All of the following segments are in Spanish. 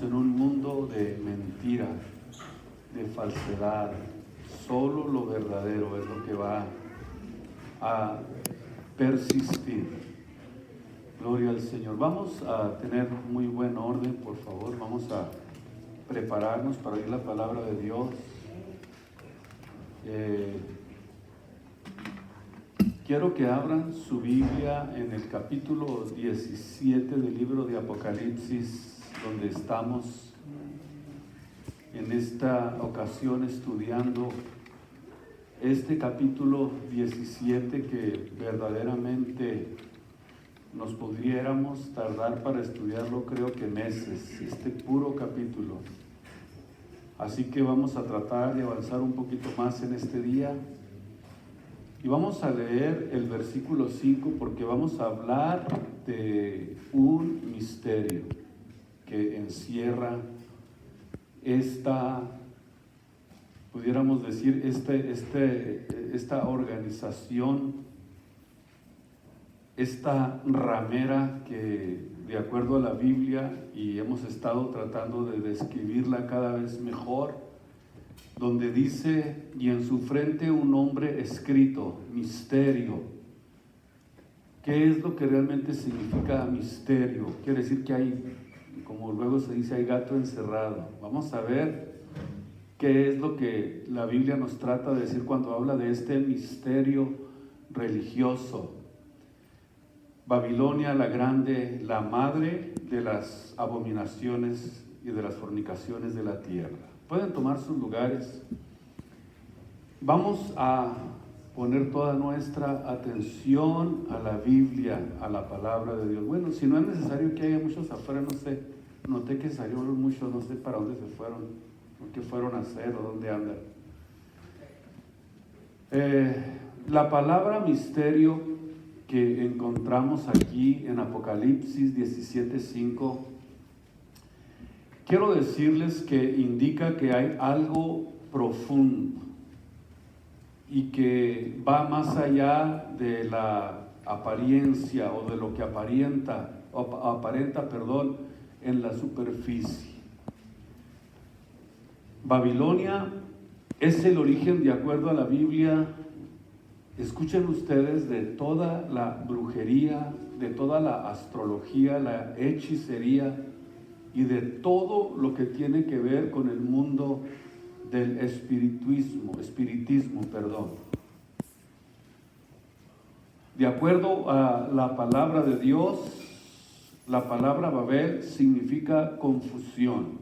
En un mundo de mentira, de falsedad, solo lo verdadero es lo que va a persistir. Gloria al Señor. Vamos a tener muy buen orden, por favor. Vamos a prepararnos para oír la palabra de Dios. Quiero que abran su Biblia en el capítulo 17 del libro de Apocalipsis, donde estamos en esta ocasión estudiando este capítulo 17 que verdaderamente nos pudiéramos tardar para estudiarlo, creo que meses, este puro capítulo. Así que vamos a tratar de avanzar un poquito más en este día. Y vamos a leer el versículo 5 porque vamos a hablar de un misterio que encierra pudiéramos decir, esta organización, esta ramera que, de acuerdo a la Biblia, y hemos estado tratando de describirla cada vez mejor, donde dice, y en su frente un nombre escrito, misterio. ¿Qué es lo que realmente significa misterio? Quiere decir que hay, como luego se dice, hay gato encerrado. Vamos a ver qué es lo que la Biblia nos trata de decir cuando habla de este misterio religioso. Babilonia la Grande, la madre de las abominaciones y de las fornicaciones de la tierra. Pueden tomar sus lugares. Vamos a poner toda nuestra atención a la Biblia, a la palabra de Dios. Bueno, si no es necesario que haya muchos afuera, no sé, noté que salieron muchos, no sé para dónde se fueron, o qué fueron a hacer, o dónde andan. La palabra misterio que encontramos aquí en Apocalipsis 17:5, quiero decirles que indica que hay algo profundo y que va más allá de la apariencia o de lo que aparenta en la superficie. Babilonia es el origen, de acuerdo a la Biblia, escuchen ustedes, de toda la brujería, de toda la astrología, la hechicería y de todo lo que tiene que ver con el mundo del espiritismo. De acuerdo a la palabra de Dios, la palabra Babel significa confusión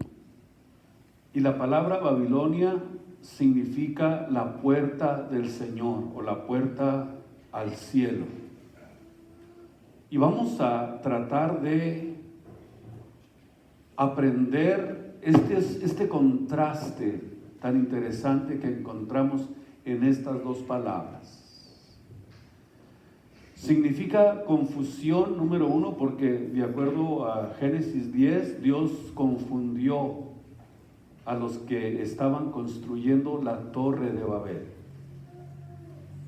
y la palabra Babilonia significa la puerta del Señor o la puerta al cielo. Y vamos a tratar de aprender este contraste tan interesante que encontramos en estas dos palabras. Significa confusión, número uno, porque de acuerdo a Génesis 10, Dios confundió a los que estaban construyendo la torre de Babel.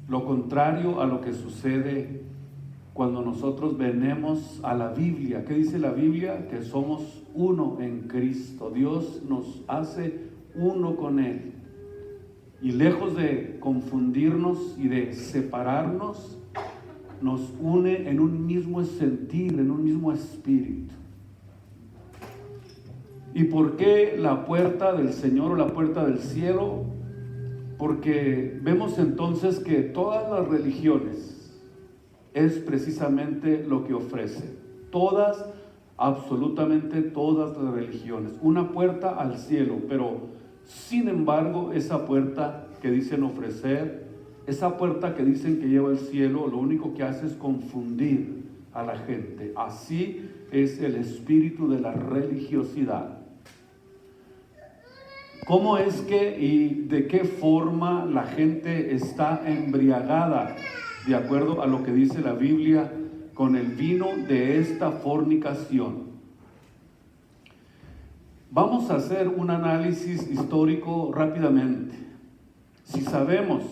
Lo contrario a lo que sucede cuando nosotros venimos a la Biblia. ¿Qué dice la Biblia? Que somos uno en Cristo. Dios nos hace uno con Él. Y lejos de confundirnos y de separarnos, nos une en un mismo sentir, en un mismo espíritu. ¿Y por qué la puerta del Señor o la puerta del cielo? Porque vemos entonces que todas las religiones es precisamente lo que ofrecen. Todas, absolutamente todas las religiones. Una puerta al cielo, pero sin embargo esa puerta que dicen ofrecer, esa puerta que dicen que lleva al cielo, lo único que hace es confundir a la gente. Así es el espíritu de la religiosidad. ¿Cómo es que y de qué forma la gente está embriagada, de acuerdo a lo que dice la Biblia, con el vino de esta fornicación? Vamos a hacer un análisis histórico rápidamente. Si sabemos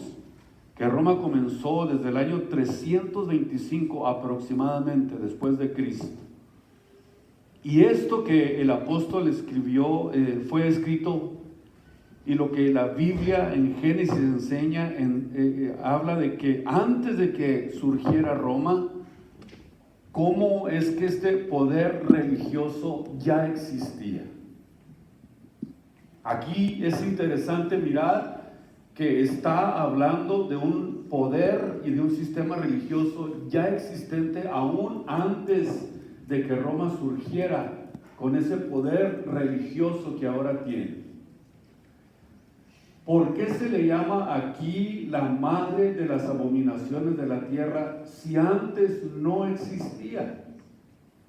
que Roma comenzó desde el año 325 aproximadamente después de Cristo, Y esto que el apóstol escribió fue escrito, y lo que la Biblia en Génesis enseña, habla de que antes de que surgiera Roma, cómo es que este poder religioso ya existía. Aquí es interesante mirar que está hablando de un poder y de un sistema religioso ya existente aún antes de que Roma surgiera con ese poder religioso que ahora tiene. ¿Por qué se le llama aquí la madre de las abominaciones de la tierra si antes no existía?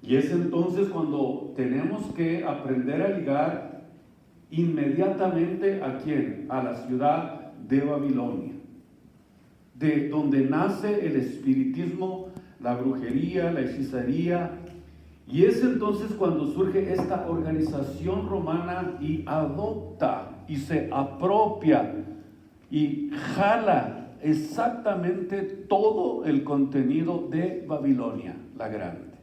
Y es entonces cuando tenemos que aprender a ligar inmediatamente ¿a quién? A la ciudad de Babilonia, de donde nace el espiritismo, la brujería, la hechicería. Y es entonces cuando surge esta organización romana y adopta y se apropia y jala exactamente todo el contenido de Babilonia la Grande.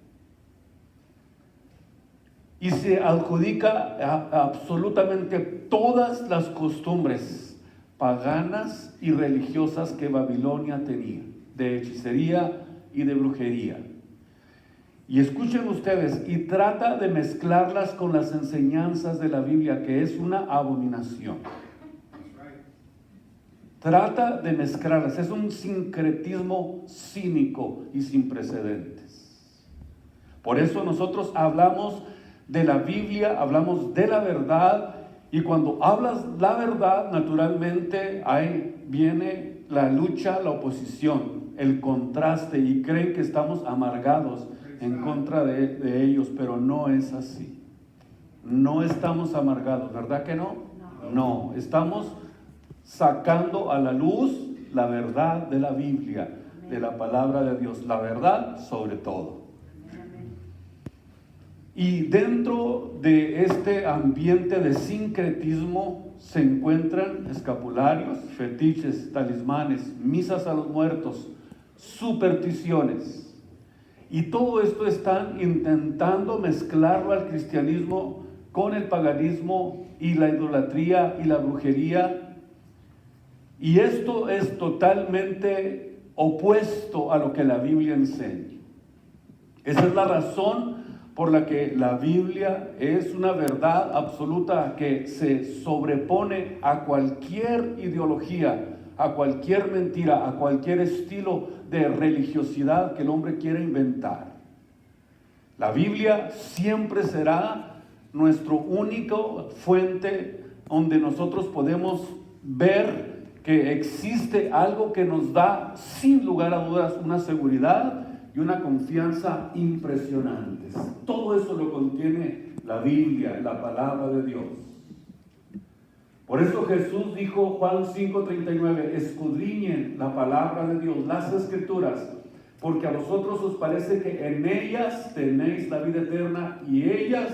Y se adjudica absolutamente todas las costumbres paganas y religiosas que Babilonia tenía, de hechicería y de brujería. Y escuchen ustedes, y trata de mezclarlas con las enseñanzas de la Biblia, que es una abominación. Trata de mezclarlas, es un sincretismo cínico y sin precedentes. Por eso nosotros hablamos de la Biblia, hablamos de la verdad, y cuando hablas la verdad, naturalmente ahí viene la lucha, la oposición, el contraste, y creen que estamos amargados en contra de ellos, pero no es así. No estamos amargados, ¿verdad que no? No, estamos sacando a la luz la verdad de la Biblia, de la palabra de Dios, la verdad sobre todo. Y dentro de este ambiente de sincretismo se encuentran escapularios, fetiches, talismanes, misas a los muertos, supersticiones. Y todo esto están intentando mezclarlo al cristianismo con el paganismo y la idolatría y la brujería. Y esto es totalmente opuesto a lo que la Biblia enseña. Esa es la razón por la que la Biblia es una verdad absoluta que se sobrepone a cualquier ideología, a cualquier mentira, a cualquier estilo de religiosidad que el hombre quiera inventar. La Biblia siempre será nuestra única fuente donde nosotros podemos ver que existe algo que nos da sin lugar a dudas una seguridad y una confianza impresionantes. Todo eso lo contiene la Biblia, la palabra de Dios. Por eso Jesús dijo, Juan 5:39, escudriñen la palabra de Dios, las Escrituras, porque a vosotros os parece que en ellas tenéis la vida eterna, y ellas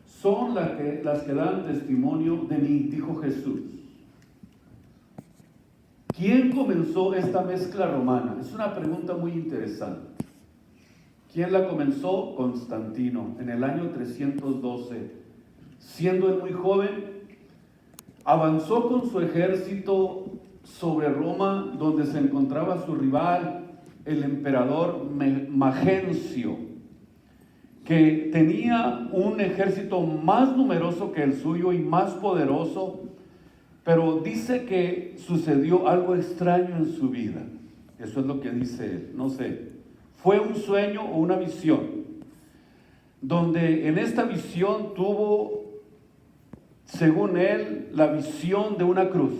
son las que dan testimonio de mí, dijo Jesús. ¿Quién comenzó esta mezcla romana? Es una pregunta muy interesante. ¿Quién la comenzó? Constantino, en el año 312. Siendo él muy joven, avanzó con su ejército sobre Roma, donde se encontraba su rival, el emperador Magencio, que tenía un ejército más numeroso que el suyo y más poderoso, pero dice que sucedió algo extraño en su vida. Eso es lo que dice él, no sé. Fue un sueño o una visión, donde en esta visión tuvo, según él, la visión de una cruz,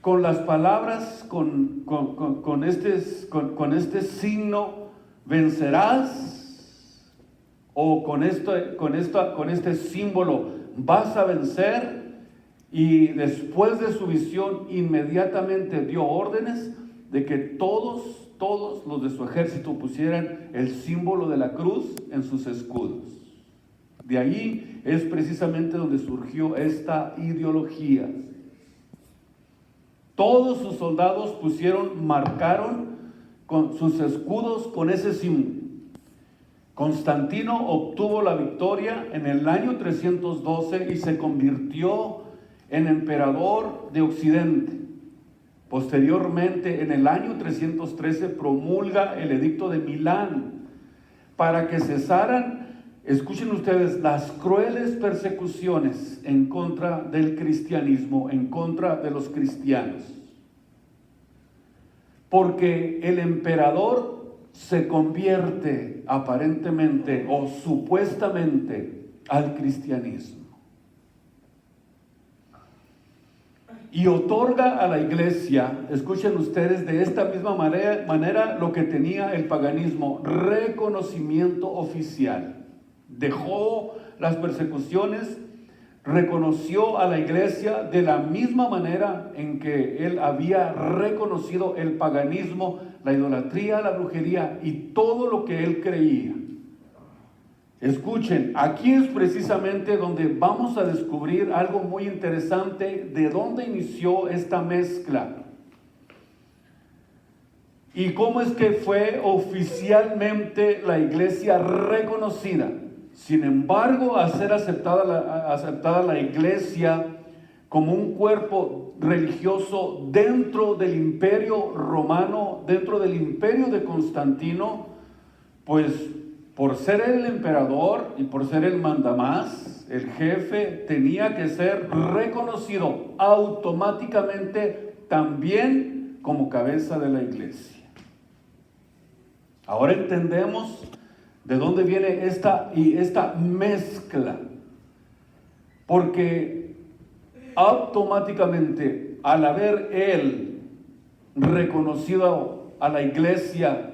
con las palabras, con este signo, vencerás, o con este símbolo, vas a vencer. Y después de su visión, inmediatamente dio órdenes de que todos los de su ejército pusieran el símbolo de la cruz en sus escudos. De ahí es precisamente donde surgió esta ideología. Todos sus soldados marcaron con sus escudos con ese símbolo. Constantino obtuvo la victoria en el año 312 y se convirtió en emperador de Occidente. Posteriormente, en el año 313, promulga el edicto de Milán para que cesaran, escuchen ustedes, las crueles persecuciones en contra del cristianismo, en contra de los cristianos. Porque el emperador se convierte aparentemente o supuestamente al cristianismo y otorga a la iglesia, escuchen ustedes, de esta misma manera lo que tenía el paganismo: reconocimiento oficial. Dejó las persecuciones, reconoció a la iglesia de la misma manera en que él había reconocido el paganismo, la idolatría, la brujería y todo lo que él creía. Escuchen, aquí es precisamente donde vamos a descubrir algo muy interesante de dónde inició esta mezcla y cómo es que fue oficialmente la iglesia reconocida. Sin embargo, al ser aceptada la iglesia como un cuerpo religioso dentro del imperio romano, dentro del imperio de Constantino, pues por ser el emperador y por ser el mandamás, el jefe, tenía que ser reconocido automáticamente también como cabeza de la iglesia. Ahora entendemos de dónde viene esta mezcla, porque automáticamente al haber él reconocido a la iglesia,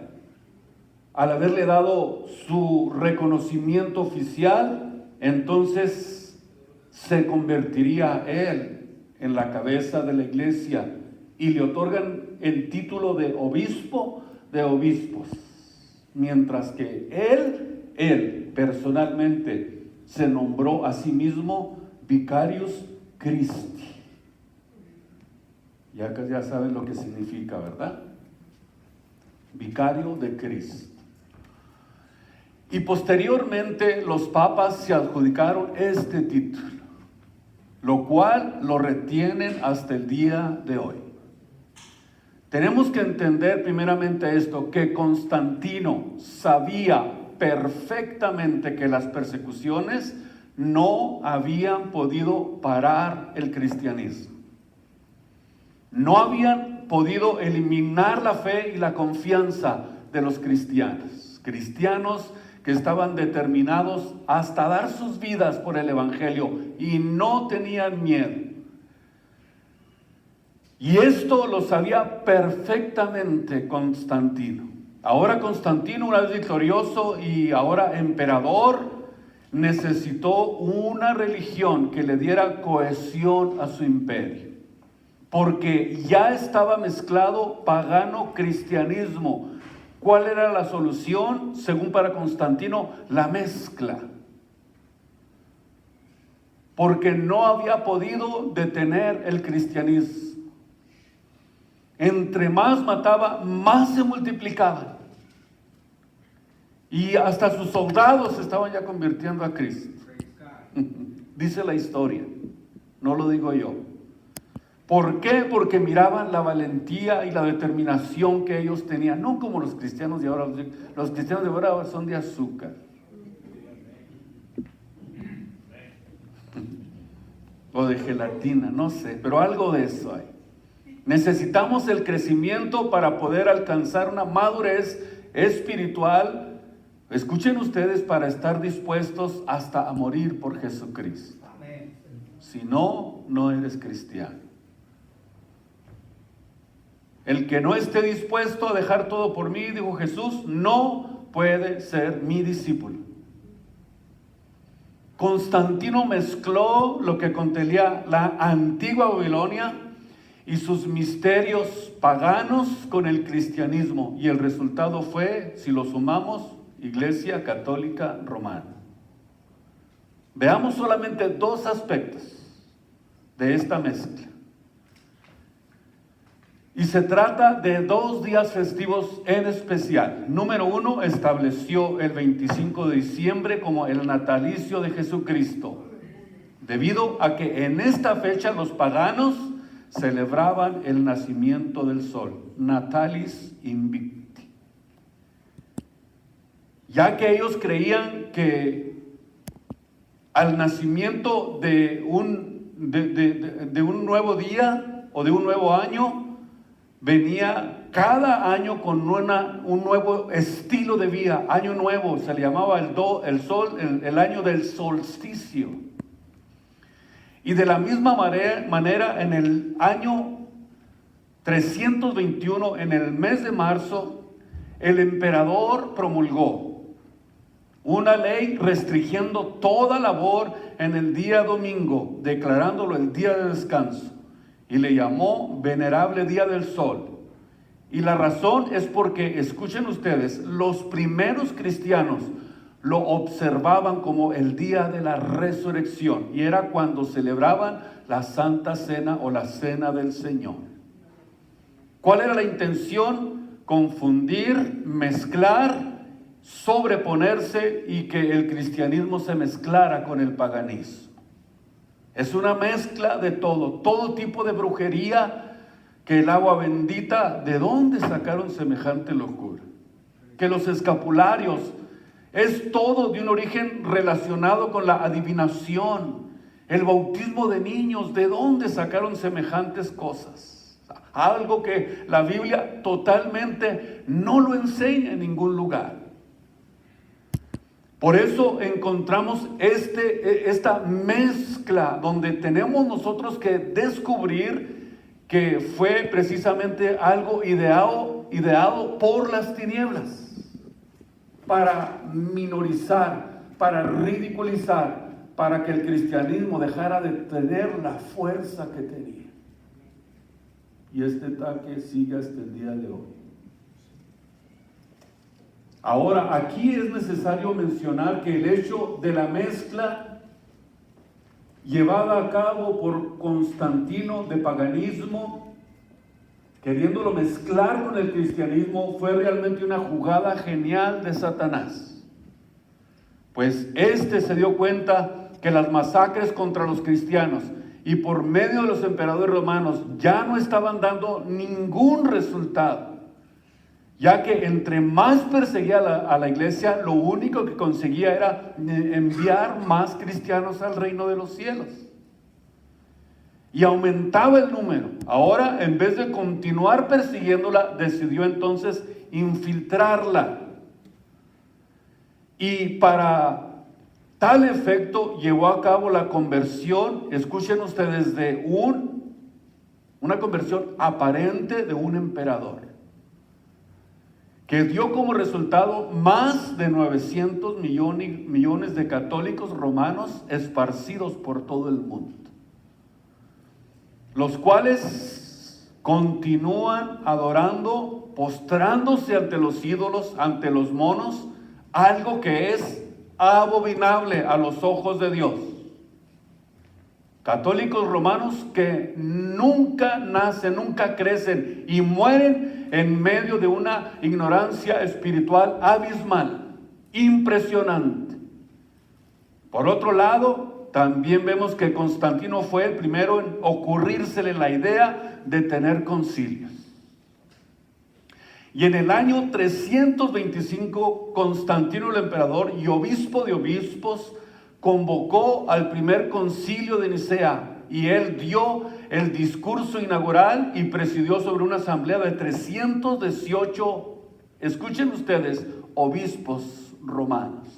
al haberle dado su reconocimiento oficial, entonces se convertiría él en la cabeza de la iglesia y le otorgan el título de obispo de obispos, mientras que él personalmente se nombró a sí mismo Vicarius Christi. Ya saben lo que significa, ¿verdad? Vicario de Cristo. Y posteriormente los papas se adjudicaron este título, lo cual lo retienen hasta el día de hoy. Tenemos que entender primeramente esto, que Constantino sabía perfectamente que las persecuciones no habían podido parar el cristianismo. No habían podido eliminar la fe y la confianza de los cristianos. Cristianos que estaban determinados hasta dar sus vidas por el evangelio y no tenían miedo. Y esto lo sabía perfectamente Constantino. Ahora Constantino, una vez victorioso y ahora emperador, necesitó una religión que le diera cohesión a su imperio, porque ya estaba mezclado pagano-cristianismo. ¿Cuál era la solución? Según para Constantino, la mezcla. Porque no había podido detener el cristianismo. Entre más mataba, más se multiplicaban. Y hasta sus soldados se estaban ya convirtiendo a Cristo. Dice la historia, no lo digo yo. ¿Por qué? Porque miraban la valentía y la determinación que ellos tenían, no como los cristianos de ahora. Los cristianos de ahora son de azúcar. O de gelatina, no sé, pero algo de eso hay. Necesitamos el crecimiento para poder alcanzar una madurez espiritual. Escuchen ustedes, para estar dispuestos hasta a morir por Jesucristo. Si no, no eres cristiano. El que no esté dispuesto a dejar todo por mí, dijo Jesús, no puede ser mi discípulo. Constantino mezcló lo que contenía la antigua Babilonia y sus misterios paganos con el cristianismo, y el resultado fue, si lo sumamos, Iglesia Católica Romana. Veamos solamente dos aspectos de esta mezcla. Y se trata de 2 días festivos en especial. Número 1, estableció el 25 de diciembre como el natalicio de Jesucristo, debido a que en esta fecha los paganos celebraban el nacimiento del sol, Natalis Invicti, ya que ellos creían que al nacimiento de un nuevo día o de un nuevo año, venía cada año con un nuevo estilo de vida, año nuevo, se le llamaba el año del solsticio. Y de la misma manera, en el año 321, en el mes de marzo, el emperador promulgó una ley restringiendo toda labor en el día domingo, declarándolo el día de descanso. Y le llamó Venerable Día del Sol. Y la razón es porque, escuchen ustedes, los primeros cristianos lo observaban como el día de la resurrección. Y era cuando celebraban la Santa Cena o la Cena del Señor. ¿Cuál era la intención? Confundir, mezclar, sobreponerse y que el cristianismo se mezclara con el paganismo. Es una mezcla de todo tipo de brujería, que el agua bendita, ¿de dónde sacaron semejante locura? Que los escapularios, es todo de un origen relacionado con la adivinación. El bautismo de niños, ¿de dónde sacaron semejantes cosas? Algo que la Biblia totalmente no lo enseña en ningún lugar. Por eso encontramos esta mezcla donde tenemos nosotros que descubrir que fue precisamente algo ideado por las tinieblas para minorizar, para ridiculizar, para que el cristianismo dejara de tener la fuerza que tenía. Y este ataque sigue hasta el día de hoy. Ahora, aquí es necesario mencionar que el hecho de la mezcla llevada a cabo por Constantino de paganismo, queriéndolo mezclar con el cristianismo, fue realmente una jugada genial de Satanás. Pues se dio cuenta que las masacres contra los cristianos y por medio de los emperadores romanos ya no estaban dando ningún resultado, ya que entre más perseguía a la iglesia, lo único que conseguía era enviar más cristianos al reino de los cielos. Y aumentaba el número. Ahora, en vez de continuar persiguiéndola, decidió entonces infiltrarla. Y para tal efecto llevó a cabo la conversión, escuchen ustedes, de una conversión aparente de un emperador, que dio como resultado más de 900 millones de católicos romanos esparcidos por todo el mundo, los cuales continúan adorando, postrándose ante los ídolos, ante los monos, algo que es abominable a los ojos de Dios. Católicos romanos que nunca nacen, nunca crecen y mueren en medio de una ignorancia espiritual abismal, impresionante. Por otro lado, también vemos que Constantino fue el primero en ocurrírsele la idea de tener concilios. Y en el año 325, Constantino el emperador y obispo de obispos convocó al primer concilio de Nicea, y él dio el discurso inaugural y presidió sobre una asamblea de 318, escuchen ustedes, obispos romanos.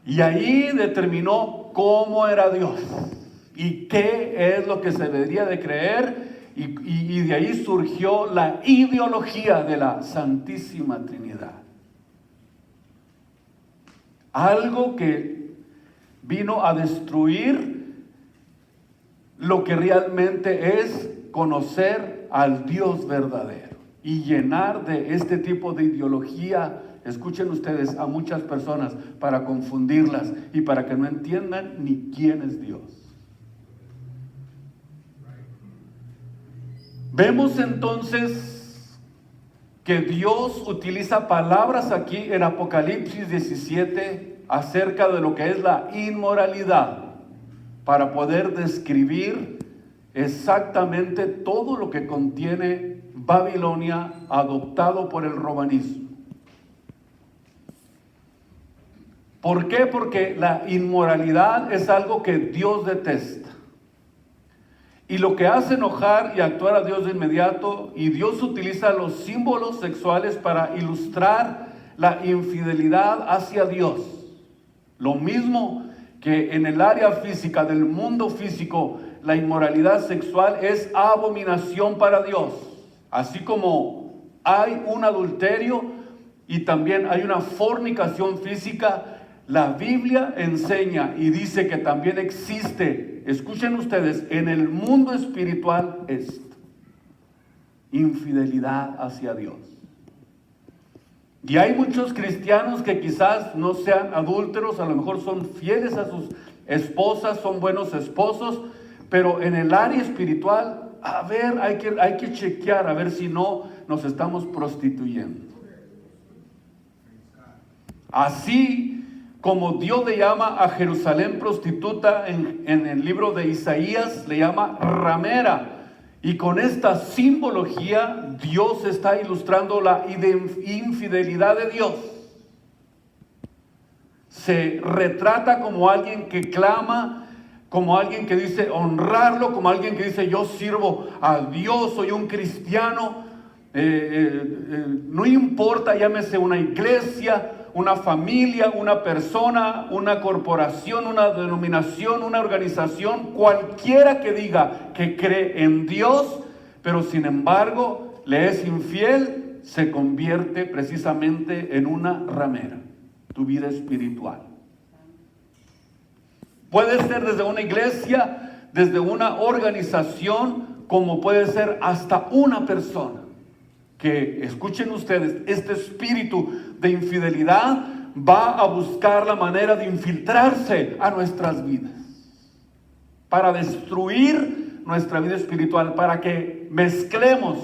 Y ahí determinó cómo era Dios y qué es lo que se debería de creer, y de ahí surgió la ideología de la Santísima Trinidad. Algo que vino a destruir lo que realmente es conocer al Dios verdadero y llenar de este tipo de ideología, escuchen ustedes, a muchas personas para confundirlas y para que no entiendan ni quién es Dios. Vemos entonces que Dios utiliza palabras aquí en Apocalipsis 17 acerca de lo que es la inmoralidad para poder describir exactamente todo lo que contiene Babilonia adoptado por el romanismo. ¿Por qué? Porque la inmoralidad es algo que Dios detesta. Y lo que hace enojar y actuar a Dios de inmediato, y Dios utiliza los símbolos sexuales para ilustrar la infidelidad hacia Dios. Lo mismo que en el área física, del mundo físico, la inmoralidad sexual es abominación para Dios. Así como hay un adulterio y también hay una fornicación física, la Biblia enseña y dice que también existe, escuchen ustedes, en el mundo espiritual esto: infidelidad hacia Dios. Y hay muchos cristianos que quizás no sean adúlteros, a lo mejor son fieles a sus esposas, son buenos esposos, pero en el área espiritual, a ver, hay que chequear, a ver si no nos estamos prostituyendo. Así como Dios le llama a Jerusalén prostituta en el libro de Isaías, le llama ramera. Y con esta simbología Dios está ilustrando la infidelidad de Dios. Se retrata como alguien que clama, como alguien que dice honrarlo, como alguien que dice yo sirvo a Dios, soy un cristiano. No importa, llámese una iglesia, una familia, una persona, una corporación, una denominación, una organización, cualquiera que diga que cree en Dios, pero sin embargo le es infiel, se convierte precisamente en una ramera, tu vida espiritual. Puede ser desde una iglesia, desde una organización, como puede ser hasta una persona. Que escuchen ustedes, este espíritu de infidelidad va a buscar la manera de infiltrarse a nuestras vidas para destruir nuestra vida espiritual, para que mezclemos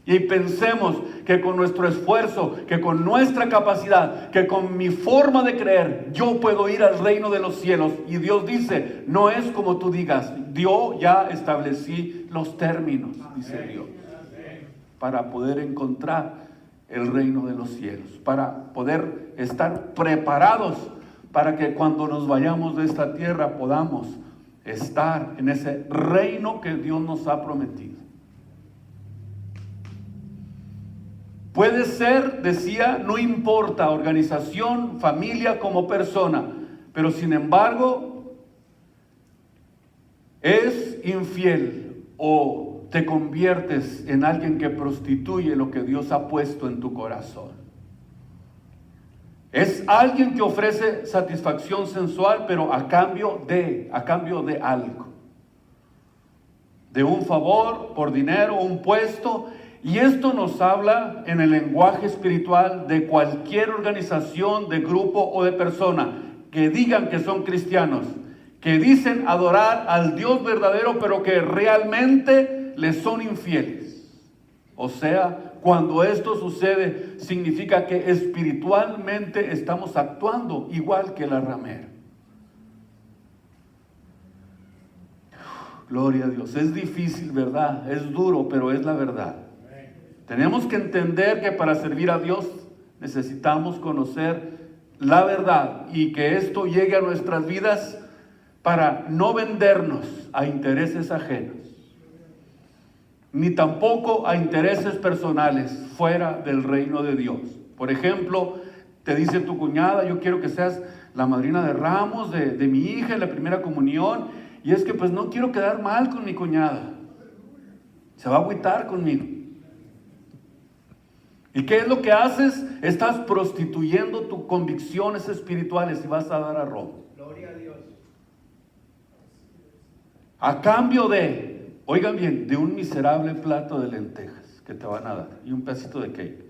y pensemos que con nuestro esfuerzo, que con nuestra capacidad, que con mi forma de creer, yo puedo ir al reino de los cielos. Y Dios dice, no es como tú digas, yo ya establecí los términos, dice Dios, para poder encontrar el reino de los cielos, para poder estar preparados para que cuando nos vayamos de esta tierra podamos estar en ese reino que Dios nos ha prometido. Puede ser, decía, no importa, organización, familia como persona, pero sin embargo es infiel o te conviertes en alguien que prostituye lo que Dios ha puesto en tu corazón. Es alguien que ofrece satisfacción sensual, pero a cambio de algo. De un favor, por dinero, un puesto. Y esto nos habla en el lenguaje espiritual de cualquier organización, de grupo o de persona que digan que son cristianos, que dicen adorar al Dios verdadero, pero que realmente les son infieles. O sea, cuando esto sucede, significa que espiritualmente estamos actuando igual que la ramera. Gloria a Dios. Es difícil, ¿verdad? Es duro, pero es la verdad. Tenemos que entender que para servir a Dios necesitamos conocer la verdad y que esto llegue a nuestras vidas para no vendernos a intereses ajenos, ni tampoco a intereses personales fuera del reino de Dios. Por ejemplo, te dice tu cuñada, yo quiero que seas la madrina de ramos de mi hija en la primera comunión, y es que pues no quiero quedar mal con mi cuñada, se va a agüitar conmigo. ¿Y qué es lo que haces? Estás prostituyendo tus convicciones espirituales y vas a dar a Roma. Gloria a Dios. A cambio de, oigan bien, de un miserable plato de lentejas que te van a dar y un pedacito de cake.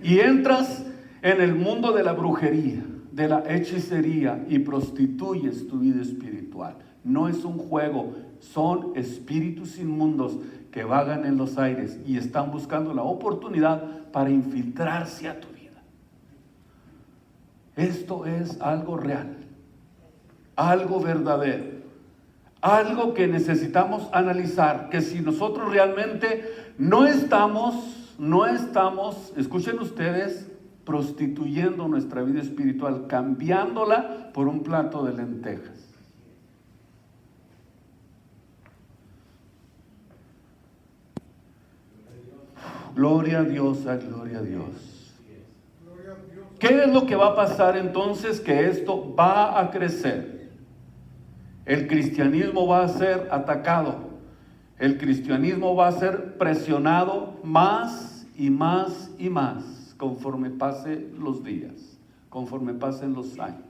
Y entras en el mundo de la brujería, de la hechicería y prostituyes tu vida espiritual. No es un juego, son espíritus inmundos que vagan en los aires y están buscando la oportunidad para infiltrarse a tu vida. Esto es algo real, algo verdadero, algo que necesitamos analizar, que si nosotros realmente no estamos, escuchen ustedes, prostituyendo nuestra vida espiritual, cambiándola por un plato de lentejas. Gloria a Dios, gloria a Dios. ¿Qué es lo que va a pasar entonces? Que esto va a crecer. El cristianismo va a ser atacado. El cristianismo va a ser presionado más y más y más conforme pasen los días, conforme pasen los años.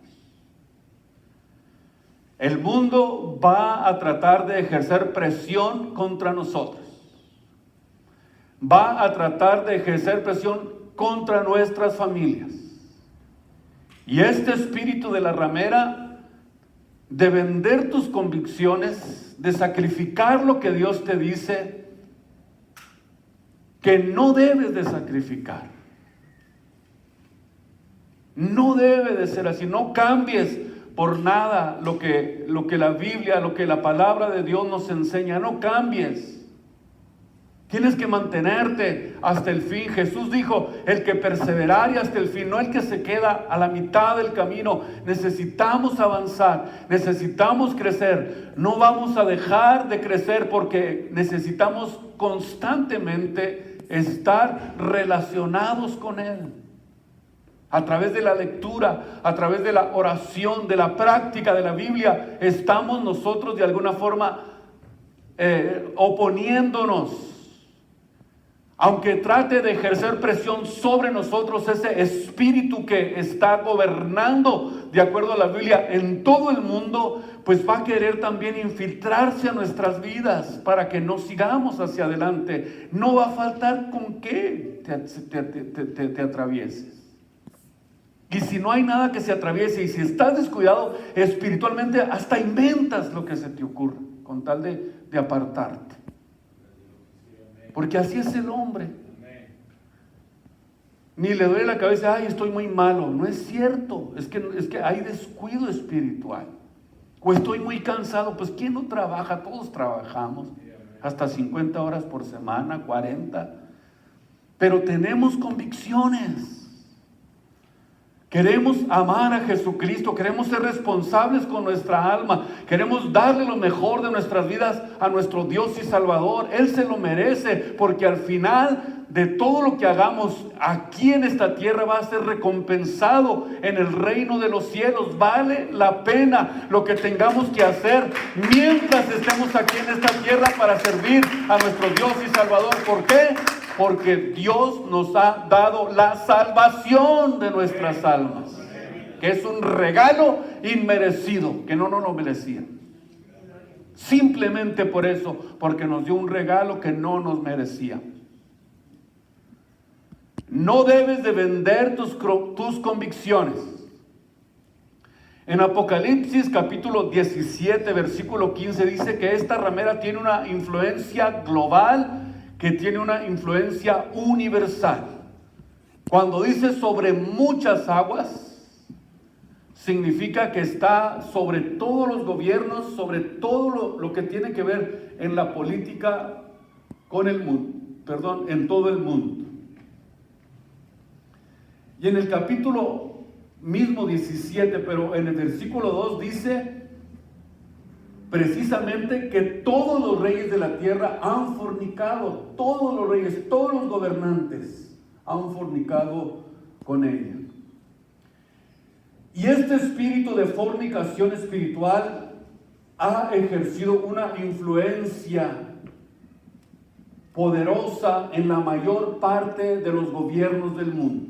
El mundo va a tratar de ejercer presión contra nosotros. Va a tratar de ejercer presión contra nuestras familias. Y este espíritu de la ramera, de vender tus convicciones, de sacrificar lo que Dios te dice, que no debes de sacrificar. No debe de ser así. No cambies por nada lo que la Biblia, lo que la palabra de Dios nos enseña. No cambies. Tienes que mantenerte hasta el fin. Jesús dijo, el que perseverare hasta el fin, no el que se queda a la mitad del camino. Necesitamos avanzar, necesitamos crecer. No vamos a dejar de crecer porque necesitamos constantemente estar relacionados con Él. A través de la lectura, a través de la oración, de la práctica de la Biblia, estamos nosotros de alguna forma oponiéndonos. Aunque trate de ejercer presión sobre nosotros, ese espíritu que está gobernando, de acuerdo a la Biblia, en todo el mundo, pues va a querer también infiltrarse a nuestras vidas para que no sigamos hacia adelante. No va a faltar con qué te atravieses. Y si no hay nada que se atraviese y si estás descuidado espiritualmente, hasta inventas lo que se te ocurra con tal de apartarte. Porque así es el hombre. Ni le duele la cabeza, ay, estoy muy malo. No es cierto, es que hay descuido espiritual. O estoy muy cansado. Pues ¿quién no trabaja? Todos trabajamos. Hasta 50 horas por semana, 40. Pero tenemos convicciones. Queremos amar a Jesucristo, queremos ser responsables con nuestra alma, queremos darle lo mejor de nuestras vidas a nuestro Dios y Salvador. Él se lo merece, porque al final de todo lo que hagamos aquí en esta tierra va a ser recompensado en el reino de los cielos. Vale la pena lo que tengamos que hacer mientras estemos aquí en esta tierra para servir a nuestro Dios y Salvador. ¿Por qué? Porque Dios nos ha dado la salvación de nuestras almas, que es un regalo inmerecido, que no nos lo merecía. Simplemente por eso, porque nos dio un regalo que no nos merecía. No debes de vender tus convicciones. En Apocalipsis capítulo 17, versículo 15 dice que esta ramera tiene una influencia global, que tiene una influencia universal. Cuando dice sobre muchas aguas, significa que está sobre todos los gobiernos, sobre todo lo que tiene que ver en la política con el mundo, en todo el mundo. Y en el capítulo mismo 17, pero en el versículo 2 dice precisamente que todos los reyes de la tierra han fornicado, todos los reyes, todos los gobernantes han fornicado con ella. Y este espíritu de fornicación espiritual ha ejercido una influencia poderosa en la mayor parte de los gobiernos del mundo.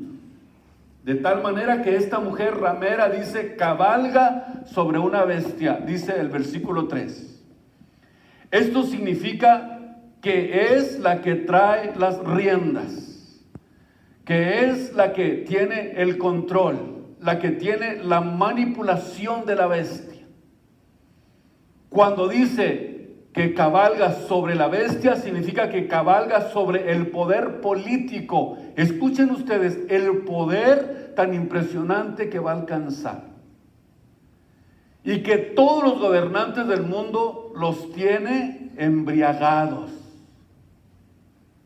De tal manera que esta mujer ramera dice, cabalga sobre una bestia, dice el versículo 3. Esto significa que es la que trae las riendas, que es la que tiene el control, la que tiene la manipulación de la bestia. Cuando dice que cabalga sobre la bestia, significa que cabalga sobre el poder político. Escuchen ustedes, el poder tan impresionante que va a alcanzar. Y que todos los gobernantes del mundo los tiene embriagados,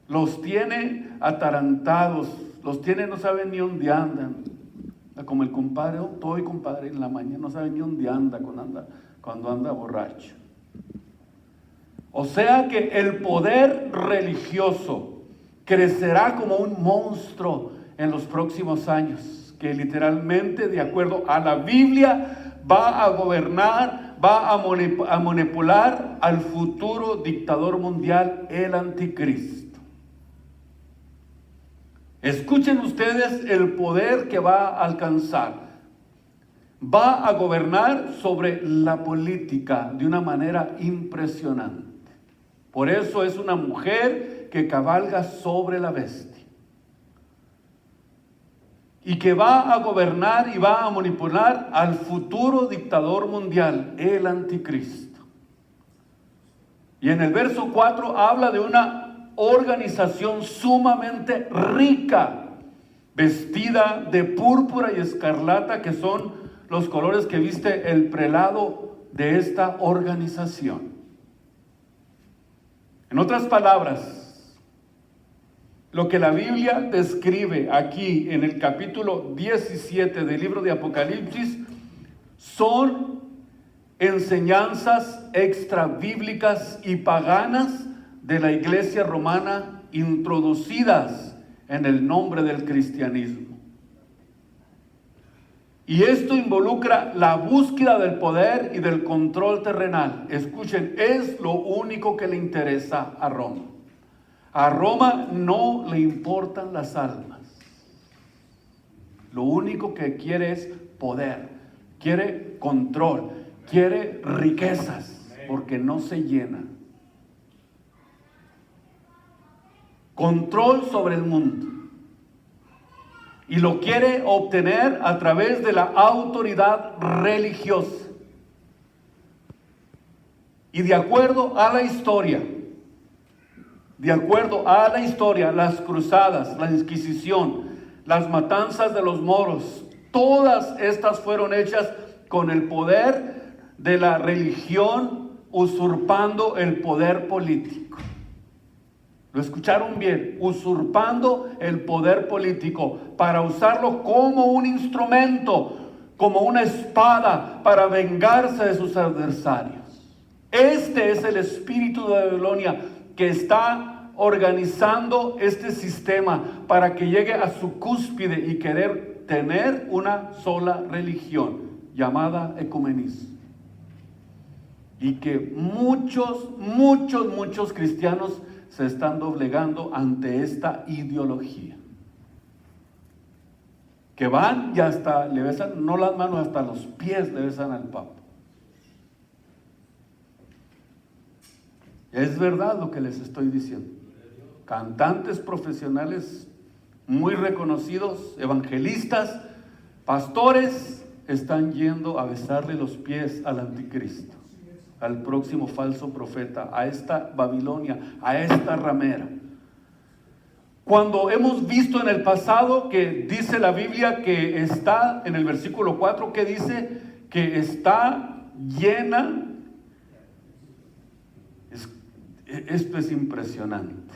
los tiene atarantados, los tiene, no saben ni dónde andan. Como el compadre, todo el compadre en la mañana no sabe ni dónde anda cuando anda borracho. O sea que el poder religioso crecerá como un monstruo en los próximos años, que literalmente, de acuerdo a la Biblia, va a gobernar, va a manipular al futuro dictador mundial, el anticristo. Escuchen ustedes el poder que va a alcanzar. Va a gobernar sobre la política de una manera impresionante. Por eso es una mujer que cabalga sobre la bestia. Y que va a gobernar y va a manipular al futuro dictador mundial, el anticristo. Y en el verso 4 habla de una organización sumamente rica, vestida de púrpura y escarlata, que son los colores que viste el prelado de esta organización. En otras palabras, lo que la Biblia describe aquí en el capítulo 17 del libro de Apocalipsis son enseñanzas extrabíblicas y paganas de la iglesia romana introducidas en el nombre del cristianismo. Y esto involucra la búsqueda del poder y del control terrenal. Escuchen, es lo único que le interesa a Roma. A Roma no le importan las almas. Lo único que quiere es poder, quiere control, quiere riquezas, porque no se llena. Control sobre el mundo. Y lo quiere obtener a través de la autoridad religiosa. Y de acuerdo a la historia, las cruzadas, la Inquisición, las matanzas de los moros, todas estas fueron hechas con el poder de la religión usurpando el poder político. ¿Lo escucharon bien? Usurpando el poder político para usarlo como un instrumento, como una espada para vengarse de sus adversarios. Este es el espíritu de Babilonia que está organizando este sistema para que llegue a su cúspide y querer tener una sola religión llamada ecumenismo. Y que muchos cristianos se están doblegando ante esta ideología. Que van y hasta le besan, no las manos, hasta los pies le besan al Papa. Es verdad lo que les estoy diciendo. Cantantes profesionales muy reconocidos, evangelistas, pastores, están yendo a besarle los pies al anticristo, al próximo falso profeta, a esta Babilonia, a esta ramera. Cuando hemos visto en el pasado que dice la Biblia que está, en el versículo 4, que dice que está llena, esto es impresionante,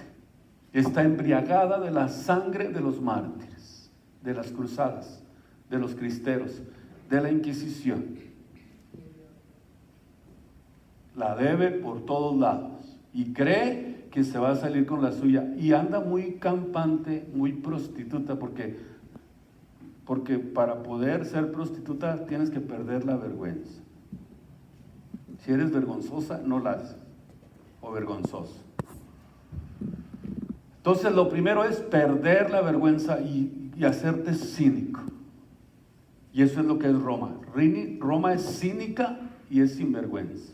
está embriagada de la sangre de los mártires, de las cruzadas, de los cristeros, de la Inquisición. La debe por todos lados y cree que se va a salir con la suya y anda muy campante, muy prostituta, porque para poder ser prostituta tienes que perder la vergüenza. Si eres vergonzosa, no la haces, o vergonzoso. Entonces lo primero es perder la vergüenza y hacerte cínico. Y eso es lo que es Roma. Roma es cínica y es sinvergüenza.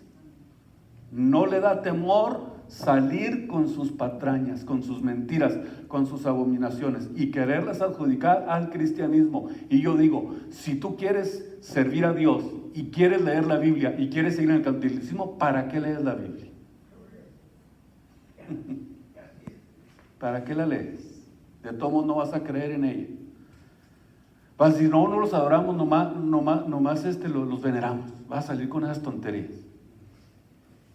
No le da temor salir con sus patrañas, con sus mentiras, con sus abominaciones y quererlas adjudicar al cristianismo. Y yo digo, si tú quieres servir a Dios y quieres leer la Biblia y quieres seguir en el catolicismo, ¿para qué lees la Biblia? ¿Para qué la lees? De todos modos no vas a creer en ella. Si no los adoramos, nomás los veneramos. Vas a salir con esas tonterías.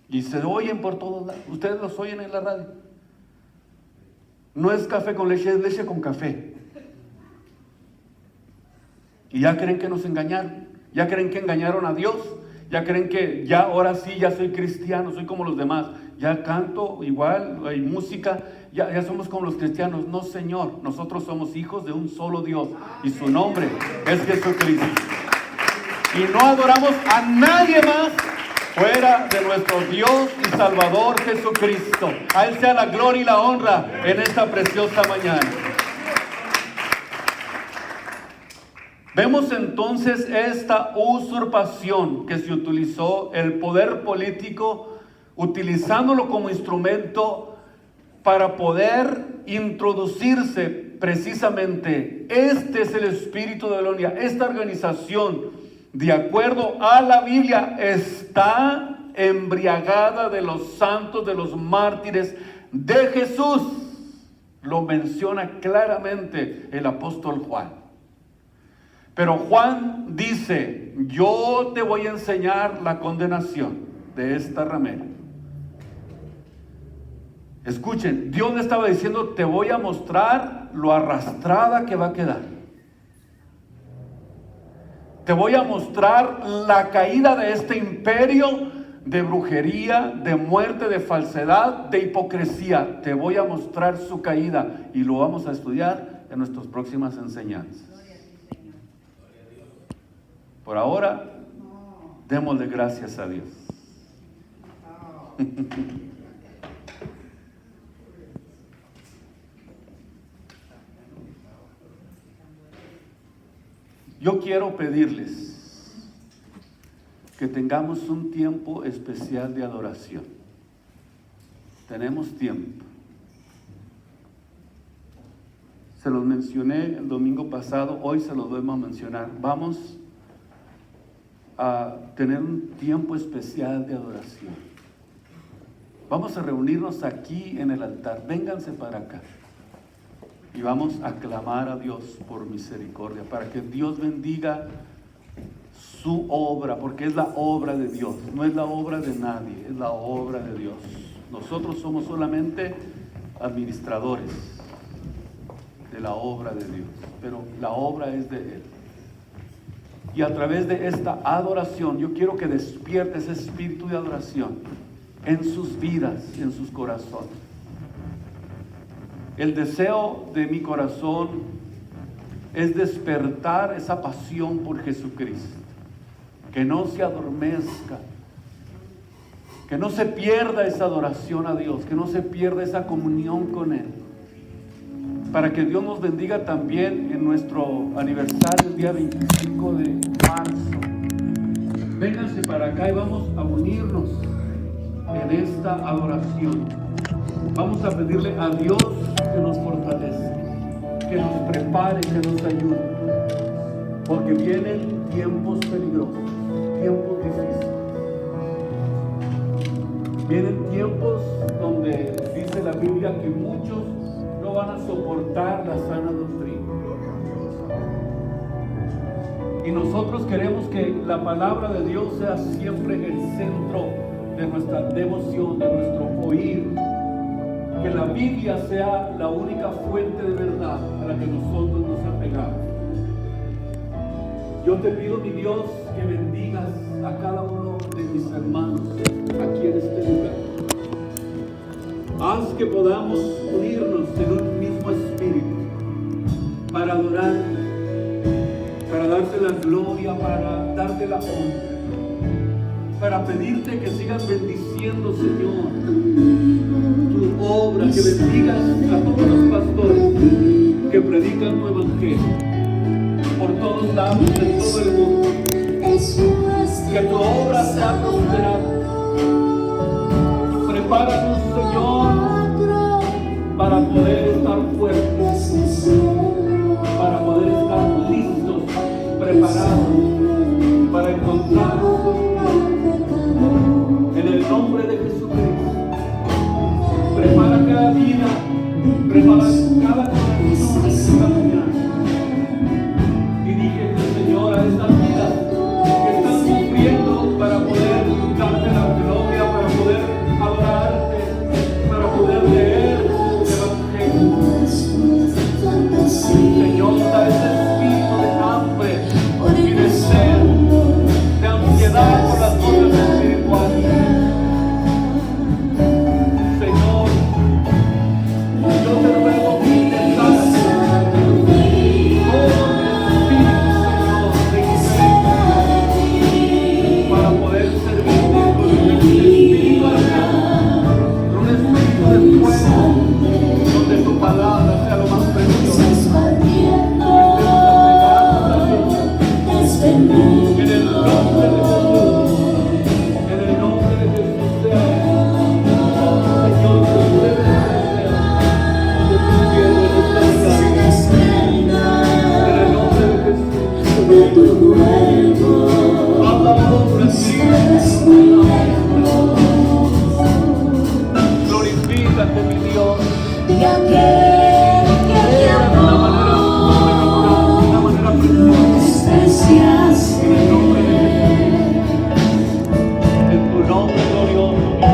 Y se oyen por todos lados. Ustedes los oyen en la radio. No es café con leche, es leche con café. Y ya creen que nos engañaron. Ya creen que engañaron a Dios. Ya creen que ya ahora sí, ya soy cristiano, soy como los demás. Ya canto igual, hay música, ya somos como los cristianos. No, Señor, nosotros somos hijos de un solo Dios y su nombre es Jesucristo. Y no adoramos a nadie más fuera de nuestro Dios y Salvador Jesucristo. A Él sea la gloria y la honra en esta preciosa mañana. Vemos entonces esta usurpación que se utilizó, el poder político, utilizándolo como instrumento para poder introducirse precisamente. Este es el espíritu de Babilonia. Esta organización, de acuerdo a la Biblia, está embriagada de los santos, de los mártires de Jesús. Lo menciona claramente el apóstol Juan. Pero Juan dice, yo te voy a enseñar la condenación de esta ramera. Escuchen, Dios le estaba diciendo, te voy a mostrar lo arrastrada que va a quedar. Te voy a mostrar la caída de este imperio de brujería, de muerte, de falsedad, de hipocresía. Te voy a mostrar su caída y lo vamos a estudiar en nuestras próximas enseñanzas. Por ahora, démosle gracias a Dios. Yo quiero pedirles que tengamos un tiempo especial de adoración. Tenemos tiempo. Se los mencioné el domingo pasado, hoy se los vamos a mencionar. Vamos a tener un tiempo especial de adoración. Vamos a reunirnos aquí en el altar. Vénganse para acá. Y vamos a clamar a Dios por misericordia, para que Dios bendiga su obra, porque es la obra de Dios, no es la obra de nadie, es la obra de Dios. Nosotros somos solamente administradores de la obra de Dios, pero la obra es de Él. Y a través de esta adoración, yo quiero que despierte ese espíritu de adoración en sus vidas, en sus corazones. El deseo de mi corazón es despertar esa pasión por Jesucristo, que no se adormezca, que no se pierda esa adoración a Dios, que no se pierda esa comunión con Él, para que Dios nos bendiga también en nuestro aniversario, el día 25 de marzo. Vénganse para acá y vamos a unirnos en esta adoración. Vamos a pedirle a Dios que nos fortalezca, que nos prepare, que nos ayude, porque vienen tiempos peligrosos, tiempos difíciles. Vienen tiempos donde dice la Biblia que muchos no van a soportar la sana doctrina. Y nosotros queremos que la palabra de Dios sea siempre el centro de nuestra devoción, de nuestro oír. Que la Biblia sea la única fuente de verdad a la que nosotros nos apegamos. Yo te pido, mi Dios, que bendigas a cada uno de mis hermanos aquí en este lugar. Haz que podamos unirnos en un mismo espíritu para adorarte, para darte la gloria, para darte la honra, para pedirte que sigas bendiciendo, Señor, tu obra, que bendigas a todos los pastores que predican tu evangelio por todos lados, en todo el mundo. Que tu obra sea prosperada. Prepáranos, Señor, para poder estar fuertes, para poder estar listos, preparados, para encontrarnos en el nombre de Jesucristo. Prepara cada vida, prepara cada corazón esta mañana. Dirígete, Señor, a estas vidas que están sufriendo para poder darte la gloria, para poder adorarte, para poder leer el Evangelio. Señor, da ese espíritu de hambre y de sed, de ansiedad por las cosas espirituales. Señor, yo te ruego que te sanes todo mi espíritu, Señor, de ignorancia, para poder servirte con un espíritu de amor, con un espíritu de fuego, donde tu palabra sea lo más precioso. En el nombre de Jesús, en el nombre de Jesús sea, Señor, que tú debes en el nombre de Jesús. Habla por ti, glorifícate, mi Dios. De una manera preciosa. En el nombre de Jesús. En tu nombre glorioso, mi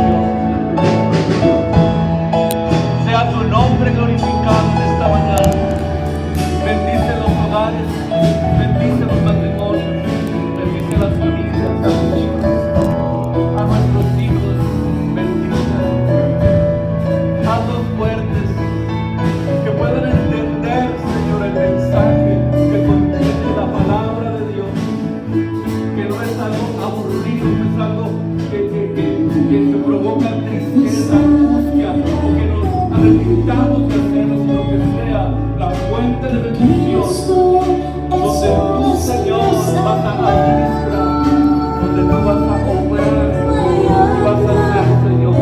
Dios. Sea tu nombre glorificado en esta mañana. Bendice los hogares, bendice los matrimonios, bendice las familias, a los hijos, a nuestros hijos, bendice. Hazlos fuertes, que puedan entender, Señor, el mensaje que contiene la palabra de Dios, que no es algo aburrido, no es algo que provoca tristeza, angustia, o que nos arrepintamos de hacerlo, sino que sea la fuente de bendición, donde tú, Señor, vas a administrar, donde tú vas a obrar, y vas a hacer, Señor,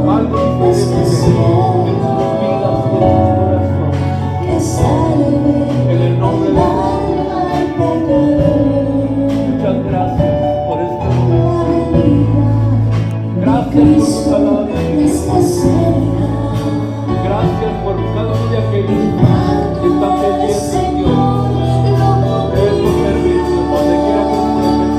algo diferente en sus vidas, en sus corazones. En el nombre de Jesús. Muchas gracias por este momento. Gracias por tu palabra. Gracias por cada uno de aquellos que están pendientes, Dios, de estos servicios, donde quiera que estén.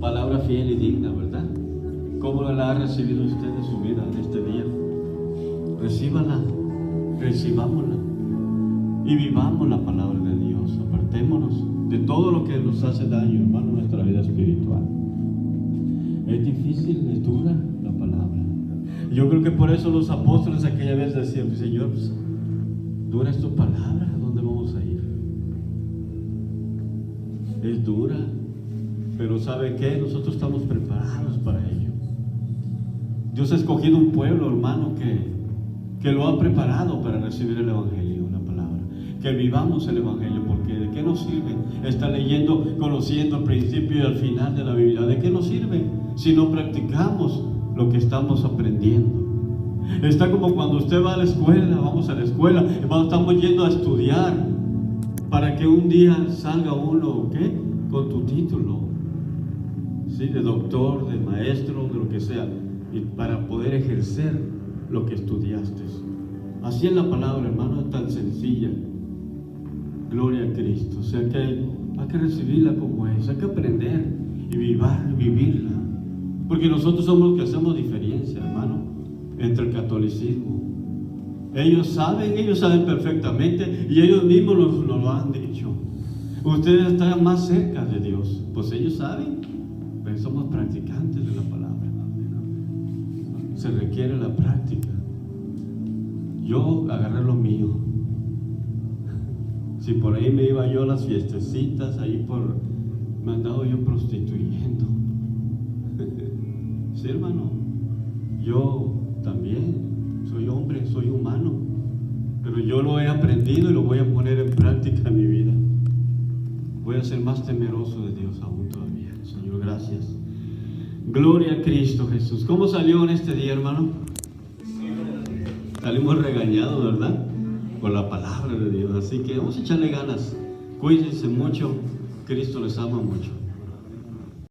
palabra fiel y digna, ¿verdad? ¿Cómo la ha recibido usted en su vida en este día? Recíbala, recibámosla y vivamos la palabra de Dios. Apartémonos de todo lo que nos hace daño, hermano, en nuestra vida espiritual. Es difícil, es dura la palabra. Yo creo que por eso los apóstoles aquella vez decían: Señor, pues, dura es tu palabra, ¿a dónde vamos a ir? Es dura, pero ¿sabe qué? Nosotros estamos preparados para ello. Dios ha escogido un pueblo, hermano, que lo ha preparado para recibir el Evangelio, la palabra. Que vivamos el Evangelio, porque ¿de qué nos sirve estar leyendo, conociendo el principio y el final de la Biblia? ¿De qué nos sirve si no practicamos lo que estamos aprendiendo? Está como cuando usted va a la escuela, vamos a la escuela, estamos yendo a estudiar para que un día salga uno, ¿qué? Con tu título, ¿sí? De doctor, de maestro, de lo que sea, y para poder ejercer lo que estudiaste. Así es la palabra, hermano, es tan sencilla. Gloria a Cristo. O sea que hay que recibirla como es, hay que aprender y vivirla. Porque nosotros somos los que hacemos diferencia, hermano, entre el catolicismo. Ellos saben perfectamente, y ellos mismos nos lo han dicho. Ustedes están más cerca de Dios, pues ellos saben, pero somos practicantes de la palabra. Se requiere la práctica. Yo agarré lo mío. Si por ahí me iba yo a las fiestecitas, me andaba yo prostituyendo. Sí, hermano, yo también soy hombre, soy humano, pero yo lo he aprendido y lo voy a poner en práctica en mi vida. Voy a ser más temeroso de Dios aún todavía. Señor, gracias. Gloria a Cristo Jesús. ¿Cómo salió en este día, hermano? Salimos regañados, ¿verdad? Por la palabra de Dios. Así que vamos a echarle ganas. Cuídense mucho. Cristo les ama mucho.